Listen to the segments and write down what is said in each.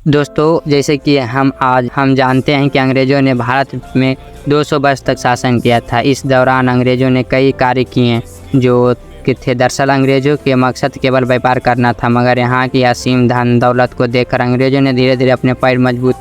दोस्तों, जैसे कि हम जानते हैं कि अंग्रेज़ों ने भारत में 200 वर्ष तक शासन किया था। इस दौरान अंग्रेज़ों ने कई कार्य किए जो कि थे। दरअसल अंग्रेज़ों के मकसद केवल व्यापार करना था, मगर यहाँ की असीम धन दौलत को देखकर अंग्रेज़ों ने धीरे धीरे अपने पैर मजबूत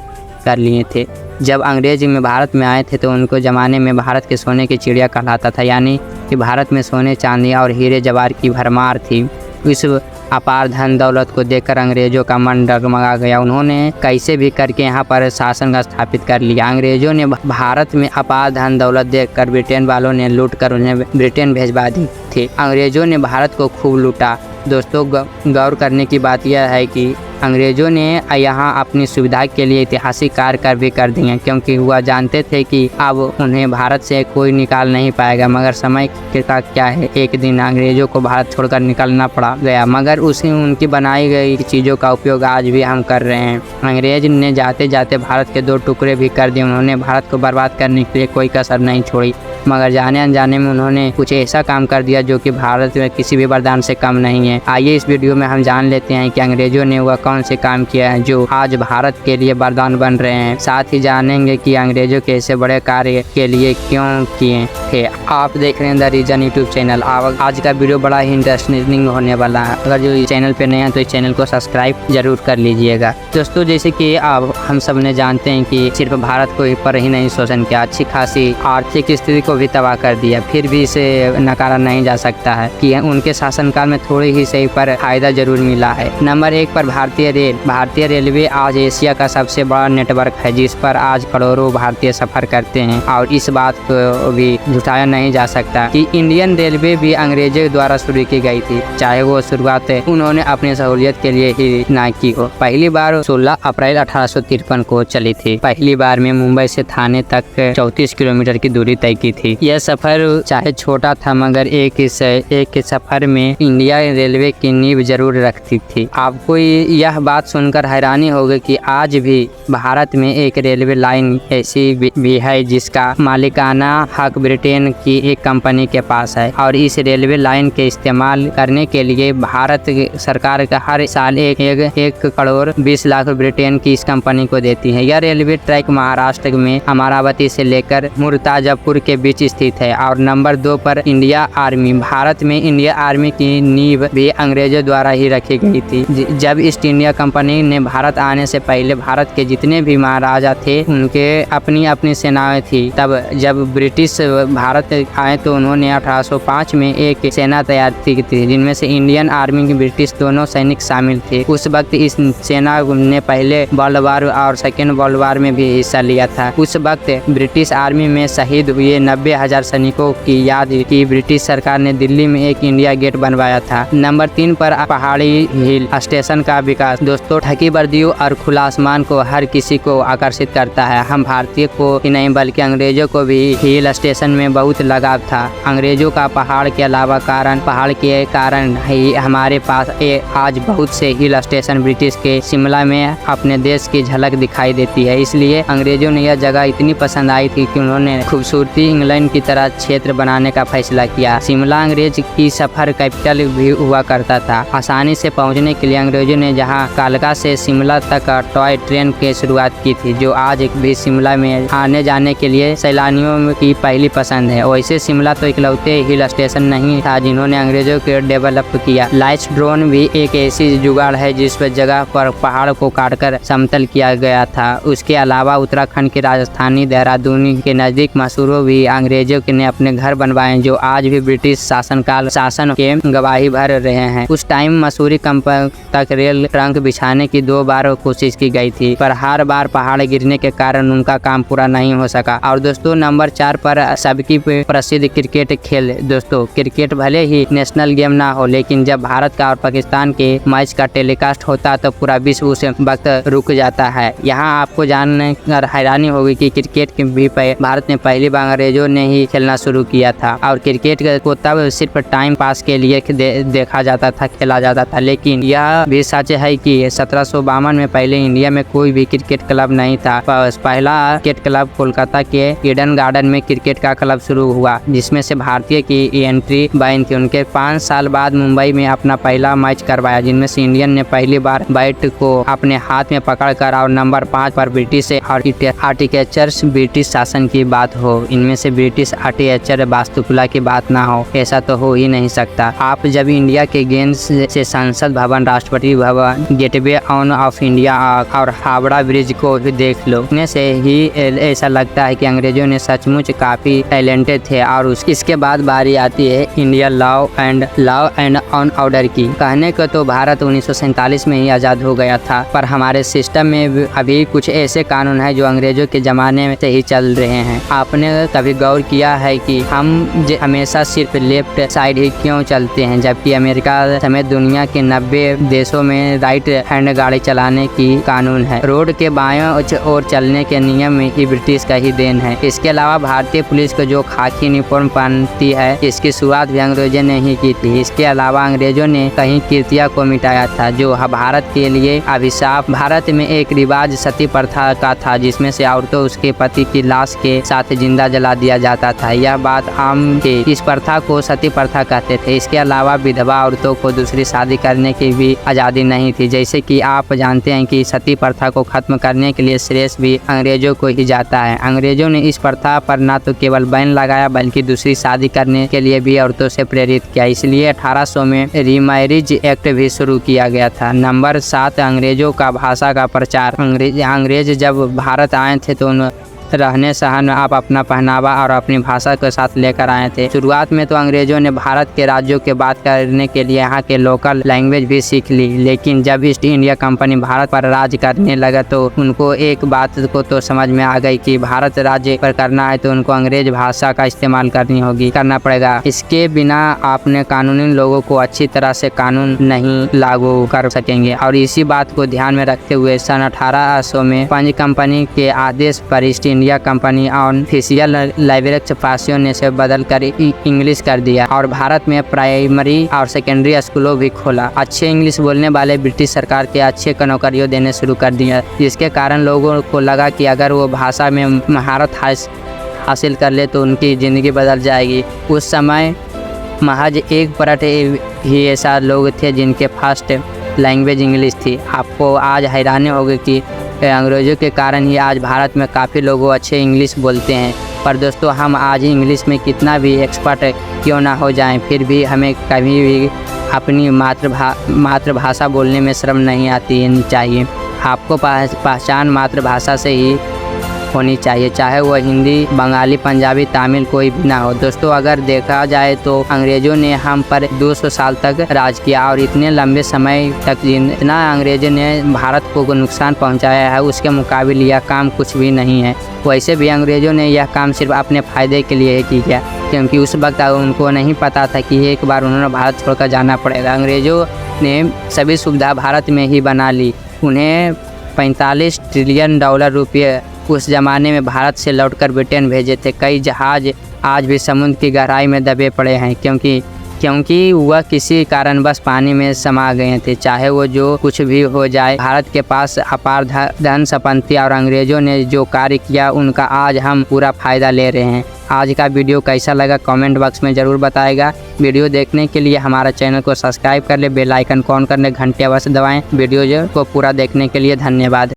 कर लिए थे। जब अंग्रेज़ भारत में आए थे तो उनको ज़माने में भारत के सोने की चिड़िया कहलाता था, यानी कि भारत में सोने चांदी और हीरे जवाहर की भरमार थी। इस अपार धन दौलत को देखकर अंग्रेज़ों का मन डगमगा गया। उन्होंने कैसे भी करके यहाँ पर शासन स्थापित कर लिया। अंग्रेज़ों ने भारत में अपार धन दौलत देखकर ब्रिटेन वालों ने लूट कर उन्हें ब्रिटेन भेजवा दी थी। अंग्रेज़ों ने भारत को खूब लूटा। दोस्तों, गौर करने की बात यह है कि अंग्रेज़ों ने यहाँ अपनी सुविधा के लिए ऐतिहासिक कार्य भी कर दिए, क्योंकि वह जानते थे कि अब उन्हें भारत से कोई निकाल नहीं पाएगा। मगर समय का क्या है, एक दिन अंग्रेज़ों को भारत छोड़कर निकलना पड़ा गया, मगर उनकी बनाई गई चीज़ों का उपयोग आज भी हम कर रहे हैं। अंग्रेज़ ने जाते जाते भारत के 2 टुकड़े भी कर दिए। उन्होंने भारत को बर्बाद करने के लिए कोई कसर नहीं छोड़ी, मगर जाने अनजाने में उन्होंने कुछ ऐसा काम कर दिया जो कि भारत में किसी भी वरदान से कम नहीं है। आइए इस वीडियो में हम जान लेते हैं कि अंग्रेज़ों ने वह कौन से काम किया है जो आज भारत के लिए वरदान बन रहे हैं। साथ ही जानेंगे कि अंग्रेज़ों के ऐसे बड़े कार्य के लिए क्यों किए थे। आप देख रहे हैं द रीजन यूट्यूब चैनल। आज का वीडियो बड़ा ही इंटरेस्टिंग होने वाला है। अगर जो चैनल पे नए हैं तो इस चैनल को सब्सक्राइब जरूर कर लीजिएगा। दोस्तों, जैसे कि अब हम सब ने जानते हैं कि सिर्फ भारत को पर ही नहीं शोषण किया, अच्छी खासी आर्थिक स्थिति को भी तबाह कर दिया। फिर भी इसे नकारा नहीं जा सकता है कि उनके शासनकाल में थोड़ी ही सही पर फायदा जरूर मिला है। नंबर 1 पर भारतीय रेलवे आज एशिया का सबसे बड़ा नेटवर्क है, जिस पर आज करोड़ों भारतीय सफर करते हैं। और इस बात को भी झुठाया नहीं जा सकता कि इंडियन रेलवे भी अंग्रेजों द्वारा शुरू की गई थी, चाहे वो शुरुआत उन्होंने अपनी सहूलियत के लिए ही ना की हो। पहली बार 16 अप्रैल 1853 को चली थी। पहली बार में मुंबई से थाने तक 34 किलोमीटर की दूरी तय की थी। यह सफर चाहे छोटा था, मगर एक सफर में इंडिया रेलवे की नींव जरूर रखती थी। आपको यह बात सुनकर हैरानी होगी कि आज भी भारत में एक रेलवे लाइन ऐसी भी है जिसका मालिकाना हक ब्रिटेन की एक कंपनी के पास है, और इस रेलवे लाइन के इस्तेमाल करने के लिए भारत सरकार का हर साल 1 करोड़ 20 लाख ब्रिटेन की इस कंपनी को देती है। यह रेलवे ट्रैक महाराष्ट्र में अमरावती से लेकर मुर्ताजापुर के बीच स्थित है। और नंबर 2 पर इंडिया आर्मी। भारत में इंडिया आर्मी की नींव भी अंग्रेजों द्वारा ही रखी गई थी। जब ईस्ट इंडिया कंपनी ने भारत आने से पहले भारत के जितने भी महाराजा थे उनके अपनी अपनी सेनाएं थी। तब जब ब्रिटिश भारत आए तो उन्होंने 1805 में एक सेना तैयार की थी, जिनमें से इंडियन आर्मी की ब्रिटिश दोनों सैनिक शामिल थे। उस वक्त इस सेना ने पहले वर्ल्ड वार और सेकेंड वर्ल्ड वार में भी हिस्सा लिया था। उस वक्त ब्रिटिश आर्मी में शहीद हुए 90,000 सैनिकों की याद की ब्रिटिश सरकार ने दिल्ली में एक इंडिया गेट बनवाया था। नंबर 3 पर पहाड़ी हिल स्टेशन का विकास। दोस्तों, ठगी वर्दियों और खुला आसमान को हर किसी को आकर्षित करता है। हम भारतीय को ही नहीं बल्कि अंग्रेजों को भी हिल स्टेशन में बहुत लगाव था। अंग्रेजों का पहाड़ के अलावा पहाड़ के कारण ही हमारे पास आज बहुत से हिल स्टेशन ब्रिटिश के शिमला में अपने देश की झलक दिखाई देती है। इसलिए अंग्रेजों ने यह जगह इतनी पसंद आई थी कि उन्होंने खूबसूरती इंग्लैंड की तरह क्षेत्र बनाने का फैसला किया। शिमला अंग्रेज की सफर कैपिटल भी हुआ करता था। आसानी से पहुंचने के लिए अंग्रेजों ने जहां कालका से शिमला तक टॉय ट्रेन की शुरुआत की थी, जो आज भी शिमला में आने जाने के लिए सैलानियों की पहली पसंद है। वैसे शिमला तो इकलौते हिल स्टेशन नहीं था जिन्होंने अंग्रेजों को डेवलप किया। लाइट्स ड्रोन भी एक ऐसी जुगाड़ है जिस पर जगह पर पहाड़ को काटकर समतल किया गया था। उसके अलावा उत्तराखंड की राजधानी देहरादून के नजदीक मसूरों भी अंग्रेजों ने अपने घर बनवाए, जो आज भी ब्रिटिश शासन के गवाही भर रहे हैं। उस टाइम मसूरी तक रेल ट्रंक बिछाने की 2 बार कोशिश की गई थी, पर हर बार पहाड़ गिरने के कारण उनका काम पूरा नहीं हो सका। और दोस्तों, नंबर 4 पर सबकी प्रसिद्ध क्रिकेट खेल। दोस्तों, क्रिकेट भले ही नेशनल गेम ना हो, लेकिन जब भारत का और पाकिस्तान के मैच का टेलीकास्ट होता तो पूरा विश्व उस वक्त रुक जाता है। यहाँ आपको जानकर हैरानी होगी कि क्रिकेट की भी भारत में पहली बार अंग्रेजों ने ही खेलना शुरू किया था और क्रिकेट को तब सिर्फ टाइम पास के लिए देखा जाता था, खेला जाता था। लेकिन यह भी सच है कि 1752 में पहले इंडिया में कोई भी क्रिकेट क्लब नहीं था। पहला क्रिकेट क्लब कोलकाता के ईडन गार्डन में क्रिकेट का क्लब शुरू हुआ, जिसमें से भारतीय की एंट्री बैन थी। उनके 5 साल बाद मुंबई में अपना पहला मैच करवाया, जिनमें से इंडियन ने पहली बार बैट को अपने हाथ में पकड़कर और नंबर 5 पर ब्रिटिश आर्किटेक्चर्स ब्रिटिश शासन की बात हो, इनमें से ब्रिटिश आर्किटेक्चर वास्तुकला की बात ना हो, ऐसा तो हो ही नहीं सकता। आप जब इंडिया के गेंद से संसद भवन, Rashtrapati Bhavan, gateway of India और हावड़ा ब्रिज को भी देख लो, इनमें से ही ऐसा लगता है कि अंग्रेजों ने सचमुच काफी टैलेंटेड थे। और इसके बाद बारी आती है India law and on order की। कहने को तो भारत 1947 में ही आज़ाद हो गया था, पर हमारे सिस्टम में अभी कुछ ऐसे कानून हैं जो अंग्रेजों के ज़माने से ही चल रहे हैं। आपने कभी गौर किया है कि हम हमेशा सिर्फ लेफ्ट साइड ही क्यों चलते हैं, जबकि अमेरिका समेत दुनिया के 90 देशों में राइट हैंड गाड़ी चलाने की कानून है। रोड के बाएं ओर चलने के नियम ही ब्रिटिश का ही देन है। इसके अलावा भारतीय पुलिस को जो खाकी यूनिफॉर्म पहनती है, इसकी शुरुआत भी अंग्रेजों ने ही की थी। इसके अलावा अंग्रेजों ने कहीं कीर्तिया को मिटाया था, जो भारत के लिए अभिशाप। भारत में एक रिवाज सती प्रथा का था, जिसमें से औरतों उसके पति की लाश के साथ जिंदा जला दिया जाता था। यह बात आम थी, इस प्रथा को सती प्रथा कहते थे। इसके अलावा विधवा औरतों को दूसरी शादी करने की भी आज़ादी नहीं थी। जैसे कि आप जानते हैं कि सती प्रथा को खत्म करने के लिए श्रेय भी अंग्रेजों को ही जाता है। अंग्रेजों ने इस प्रथा पर न तो केवल बैन लगाया, बल्कि दूसरी शादी करने के लिए भी औरतों से प्रेरित किया। इसलिए 1800 में रीमैरिज एक्ट भी शुरू किया गया था। नंबर 7, अंग्रेजों का भाषा का प्रचार। अंग्रेज जब भारत आए थे तो रहने सहन आप अपना पहनावा और अपनी भाषा के साथ लेकर आए थे। शुरुआत में तो अंग्रेजों ने भारत के राज्यों के बात करने के लिए यहाँ के लोकल लैंग्वेज भी सीख ली, लेकिन जब ईस्ट इंडिया कंपनी भारत पर राज करने लगा तो उनको एक बात को तो समझ में आ गई कि भारत राज्य पर करना है तो उनको अंग्रेज भाषा का इस्तेमाल करना पड़ेगा। इसके बिना आपने कानूनी लोगों को अच्छी तरह से कानून नहीं लागू कर सकेंगे। और इसी बात को ध्यान में रखते हुए सन 1800 में पंज कंपनी के आदेश पर East India Company official language फारसियों ने से बदल कर इंग्लिश कर दिया और भारत में प्राइमरी और सेकेंडरी स्कूलों भी खोला। अच्छे इंग्लिश बोलने वाले ब्रिटिश सरकार के अच्छे नौकरियों देने शुरू कर दिया, जिसके कारण लोगों को लगा कि अगर वो भाषा में महारत हासिल कर ले तो उनकी ज़िंदगी बदल जाएगी। उस समय महज 1% ही ऐसा लोग थे जिनके फर्स्ट लैंग्वेज इंग्लिश थी। आपको आज हैरानी होगी कि अंग्रेज़ों के कारण ही आज भारत में काफ़ी लोग अच्छे इंग्लिश बोलते हैं। पर दोस्तों, हम आज इंग्लिश में कितना भी एक्सपर्ट क्यों ना हो जाएं, फिर भी हमें कभी भी अपनी मातृभाषा बोलने में शर्म नहीं आती चाहिए। आपको पहचान मातृभाषा से ही होनी चाहिए, चाहे वह हिंदी, बंगाली, पंजाबी, तमिल कोई भी ना हो। दोस्तों, अगर देखा जाए तो अंग्रेज़ों ने हम पर 200 साल तक राज किया और इतने लंबे समय तक जितना अंग्रेज़ों ने भारत को नुकसान पहुंचाया है, उसके मुकाबले यह काम कुछ भी नहीं है। वैसे भी अंग्रेज़ों ने यह काम सिर्फ अपने फ़ायदे के लिए ही किया, क्योंकि उस वक्त उनको नहीं पता था कि एक बार उन्होंने भारत छोड़कर जाना पड़ेगा। अंग्रेज़ों ने सभी सुविधा भारत में ही बना ली। उन्हें $45 ट्रिलियन रुपये उस ज़माने में भारत से लौटकर ब्रिटेन भेजे थे। कई जहाज़ आज भी समुद्र की गहराई में दबे पड़े हैं, क्योंकि वह किसी कारणवश पानी में समा गए थे। चाहे वो जो कुछ भी हो जाए, भारत के पास अपार धन संपत्ति और अंग्रेज़ों ने जो कार्य किया उनका आज हम पूरा फ़ायदा ले रहे हैं। आज का वीडियो कैसा लगा कमेंट बॉक्स में ज़रूर बताएगा। वीडियो देखने के लिए हमारा चैनल को सब्सक्राइब कर ले, बेल आइकन को ऑन करने, घंटे अवश्य दबाएं। वीडियो को पूरा देखने के लिए धन्यवाद।